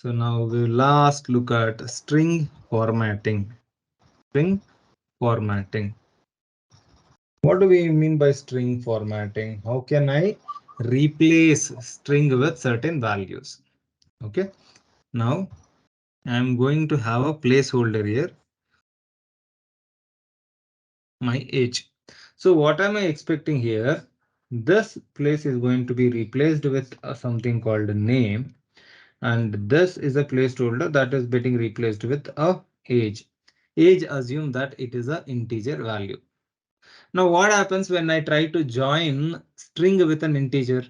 So now we last look at string formatting. String formatting. What do we mean by string formatting? How can I replace string with certain values? Okay. Now I'm going to have a placeholder here, my age. So what am I expecting here? This place is going to be replaced with something called name, and this is a placeholder that is getting replaced with a age. Age, assume that it is an integer value. Now what happens when I try to join string with an integer?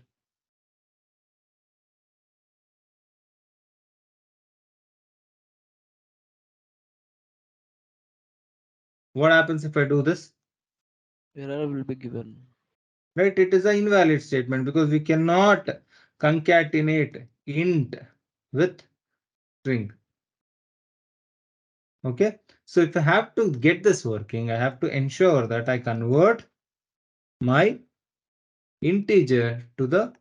What happens if I do this? Error will be given. Right, it is an invalid statement because we cannot concatenate int with string. Okay, so if I have to get this working, I have to ensure that I convert my integer to the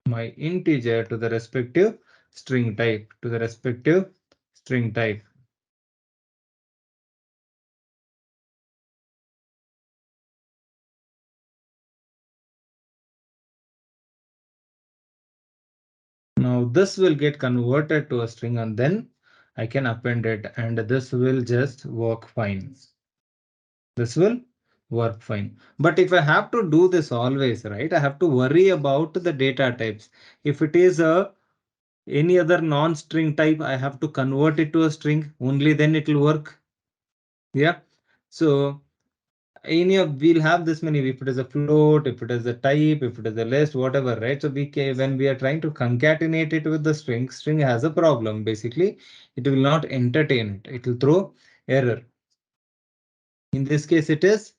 respective string type, Now this will get converted to a string and then I can append it, and this will just work fine. This will work fine. But if I have to do this always, right, I have to worry about the data types. If it is any other non-string type, I have to convert it to a string. Only then it will work. Yeah. So we'll have this many, if it is a float, if it is a type, if it is a list, whatever, right? So when we are trying to concatenate it with the string has a problem. Basically, it will not entertain it. It will throw error. In this case, it is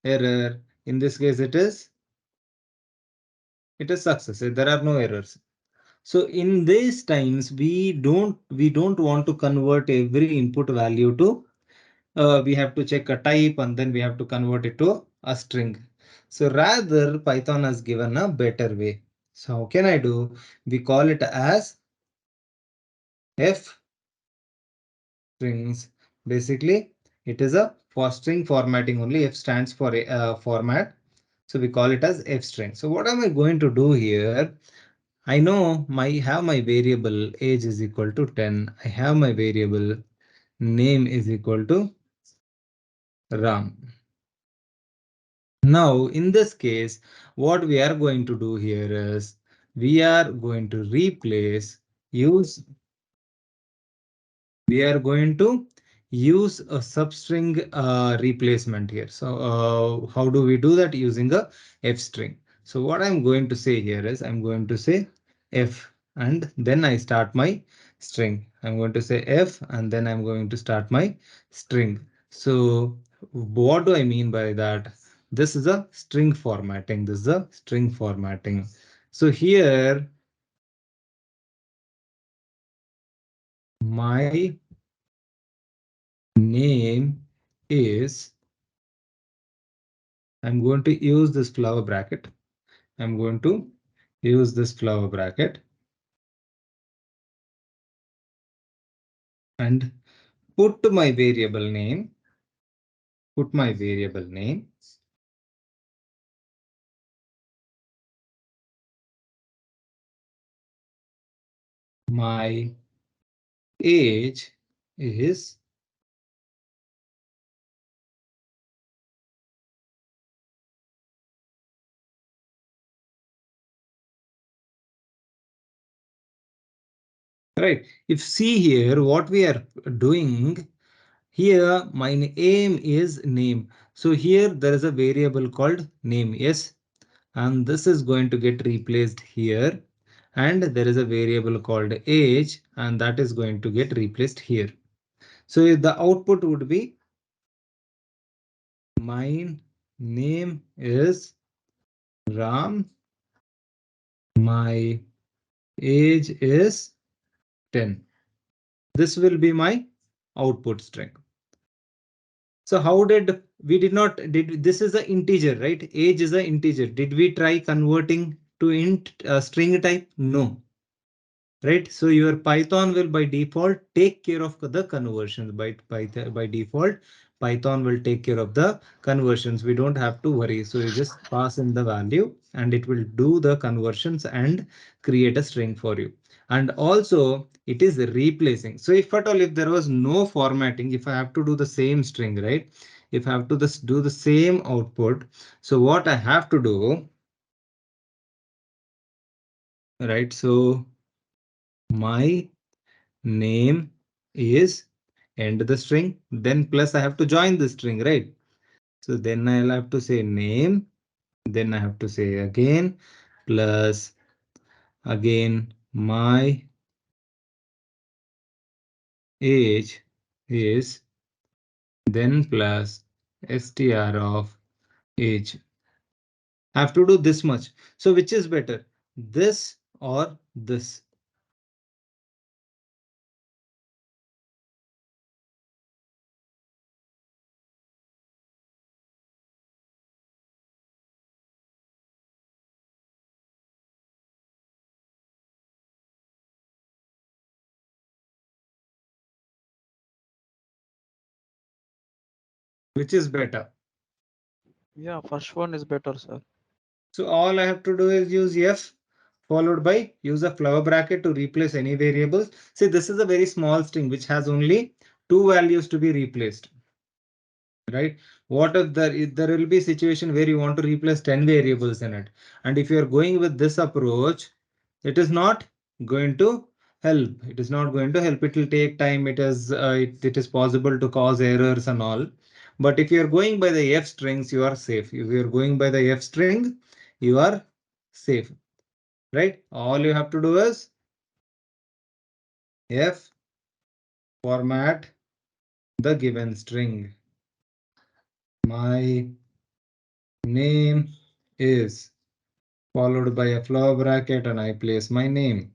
error. In this case, it is success. There are no errors. So in these times, we don't want to convert every input value to we have to check a type and then we have to convert it to a string. So rather, Python has given a better way. So how can I do? We call it as f strings. Basically, it is a for string formatting only. F stands for a format. So we call it as f string. So what am I going to do here? I know my variable age is equal to 10. I have my variable name is equal to Ram. Now, in this case, what we are going to do here is we are going to use we are going to use a substring replacement here. So how do we do that? Using a f string. So what I'm going to say here is I'm going to say f and then I start my string. I'm going to say f and then I'm going to start my string. So what do I mean by that? This is a string formatting. This is a string formatting. So here my name is, I'm going to use this flower bracket. I'm going to use this flower bracket and put my variable name, my age is right. If see here what we are doing here, my aim is name. So here there is a variable called name. Yes. And this is going to get replaced here. And there is a variable called age and that is going to get replaced here. So the output would be my name is Ram. My age is 10. This will be my output string. So how did we did not did this is an integer, right? Age is an integer. Did we try converting to int string type? No. right? So your Python will by default take care of the conversions. By default, Python will take care of the conversions. We don't have to worry. So you just pass in the value and it will do the conversions and create a string for you. And also it is replacing. So if at all, if there was no formatting, if I have to do the same string, right? If I have to do the same output, so what I have to do, right? So my name is end the string, then plus I have to join the string, right? So then I'll have to say name, then I have to say again plus again my age is, then plus str of age. I have to do this much. So which is better, this or this? Which is better? Yeah, first one is better, sir. So all I have to do is use f followed by use a flower bracket to replace any variables. See, this is a very small string which has only two values to be replaced, right? What if there will be a situation where you want to replace 10 variables in it, and if you are going with this approach, it is not going to help. It is not going to help. It will take time. It is possible to cause errors and all. But if you are going by the f strings, you are safe. If you are going by the f string, you are safe, right? All you have to do is f format the given string. My name is followed by a flower bracket and I place my name.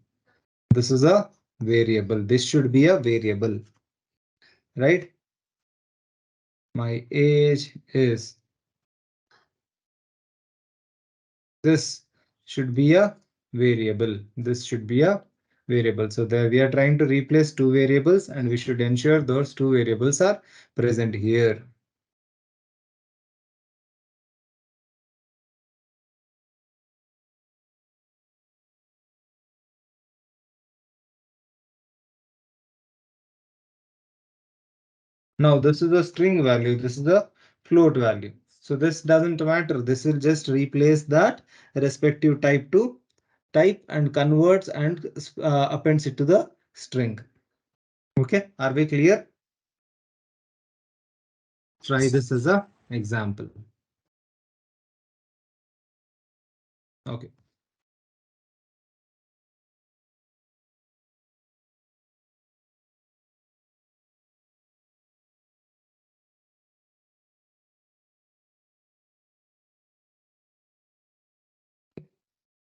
This is a variable. This should be a variable, right? My age is, this should be a variable. This should be a variable. So there we are trying to replace two variables and we should ensure those two variables are present here. Now this is a string value. This is a float value. So this doesn't matter. This will just replace that respective type to type and converts and appends it to the string. Okay, are we clear? Try this as a example. Okay.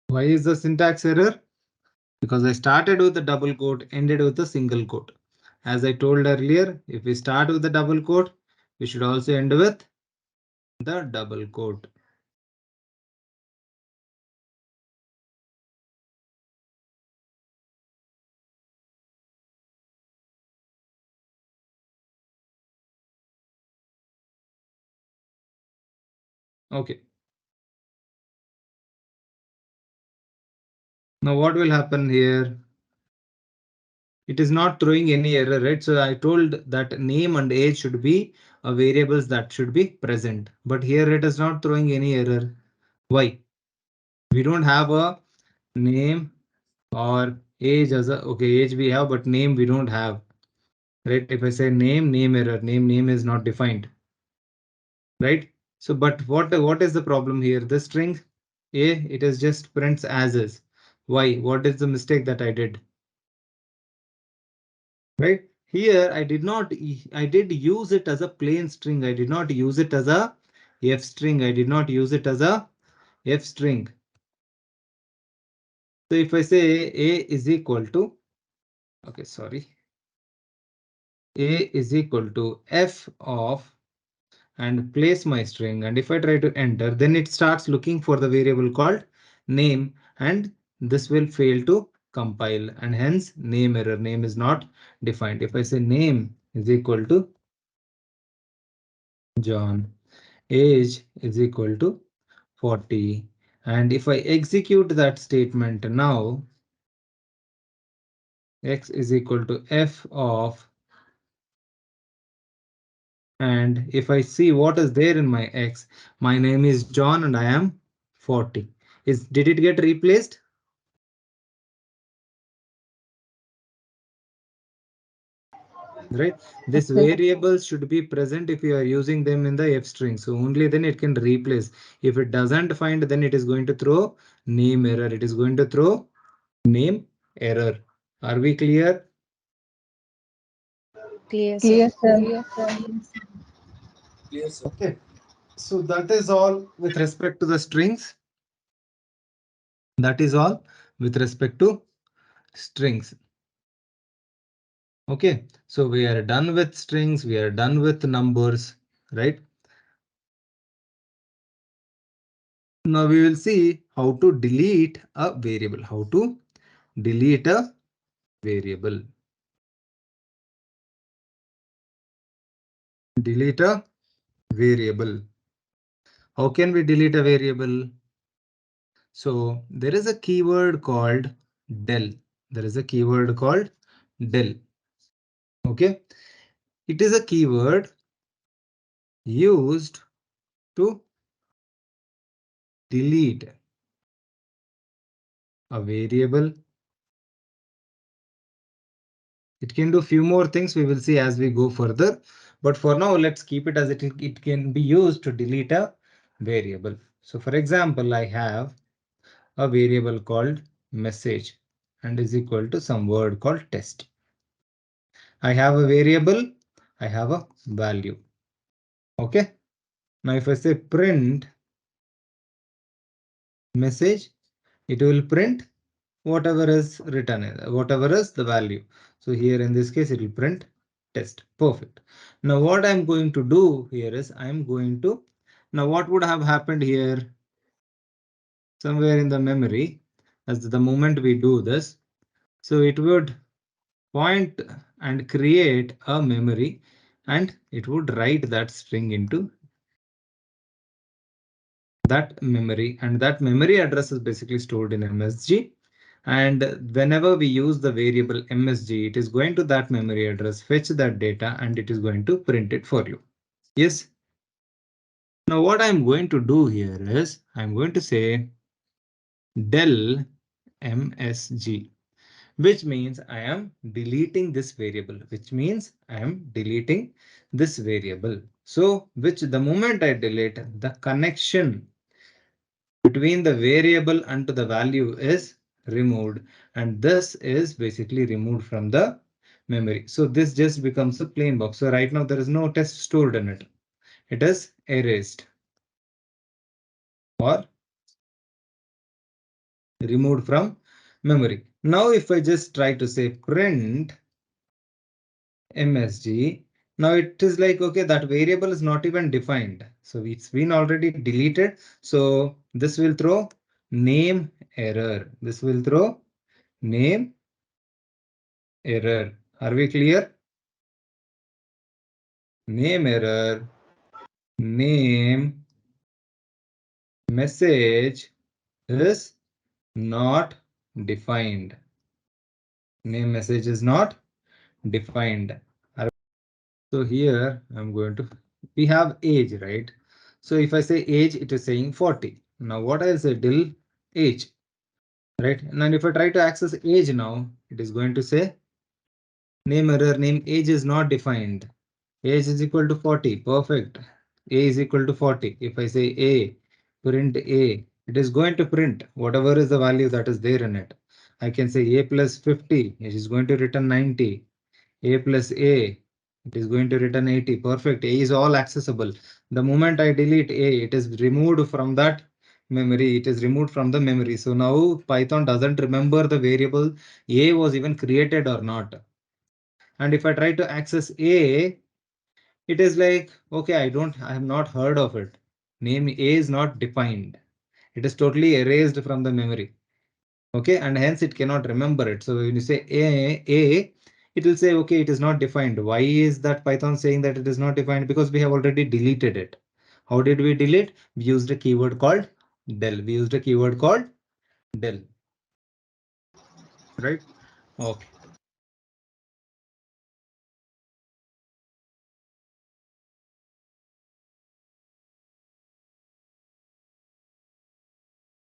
Why is the syntax error? Because I started with a double quote, ended with a single quote. As I told earlier, if we start with the double quote, we should also end with the double quote. Okay. Now what will happen here? It is not throwing any error, right? So I told that name and age should be variables that should be present, but here it is not throwing any error. Why? We don't have a name or age as a, okay, age we have, but name we don't have, right? If I say name error, name is not defined, right? So, but what is the problem here? The string a, it is just prints as is. Why? What is the mistake that I did? Right here, I did use it as a plain string. I did not use it as a f string. I did not use it as a f string. So if I say a is equal to, okay, sorry, a is equal to f of and place my string, and if I try to enter, then it starts looking for the variable called name, and this will fail to compile, and hence name error. Name is not defined. If I say name is equal to John, age is equal to 40, and if I execute that statement now, x is equal to f of, and if I see what is there in my x, my name is John and I am 40. Did it get replaced? Right, this variable should be present if you are using them in the f string, so only then it can replace. If it doesn't find, then it is going to throw name error. It is going to throw name error. Are we clear? Clear, sir. Clear, sir. Okay, so that is all with respect to the strings. That is all with respect to strings. Okay, so we are done with strings, we are done with numbers, right? Now we will see how to delete a variable. How to delete a variable. Delete a variable. How can we delete a variable? So there is a keyword called del. There is a keyword called del. Okay, it is a keyword used to delete a variable. It can do few more things, we will see as we go further. But for now, let's keep it as it can be used to delete a variable. So for example, I have a variable called message and is equal to some word called test. I have a variable, I have a value. Okay. Now if I say print message, it will print whatever is written, whatever is the value. So here in this case, it will print test. Perfect. Now what I'm going to do here is I'm going to, now what would have happened here somewhere in the memory as the moment we do this. So it would point and create a memory and it would write that string into that memory, and that memory address is basically stored in MSG. And whenever we use the variable MSG, it is going to that memory address, fetch that data, and it is going to print it for you. Yes. Now what I'm going to do here is I'm going to say del MSG, which means I am deleting this variable, which means I am deleting this variable. So which the moment I delete, the connection between the variable and to the value is removed, and this is basically removed from the memory. So this just becomes a plain box. So right now there is no test stored in it. It is erased or removed from memory. Now if I just try to say print MSG, now it is like, okay, that variable is not even defined. So it's been already deleted. So this will throw name error. This will throw name error. Are we clear? Name error, name message is not defined. Name message is not defined. So here I'm going to, we have age, right? So if I say age, it is saying 40. Now what I'll say till age, right? And if I try to access age now, it is going to say name error, name age is not defined. Age is equal to 40. Perfect. A is equal to 40. If I say A, print A, it is going to print whatever is the value that is there in it. I can say A plus 50, it is going to return 90. A plus A, it is going to return 80. Perfect. A is all accessible. The moment I delete A, it is removed from that memory. It is removed from the memory. So now Python doesn't remember the variable A was even created or not. And if I try to access A, it is like, okay, I have not heard of it. Name A is not defined. It is totally erased from the memory. Okay, and hence it cannot remember it. So when you say a, it will say, okay, it is not defined. Why is that Python saying that it is not defined? Because we have already deleted it. How did we delete? We used a keyword called del. We used a keyword called del, right? Okay.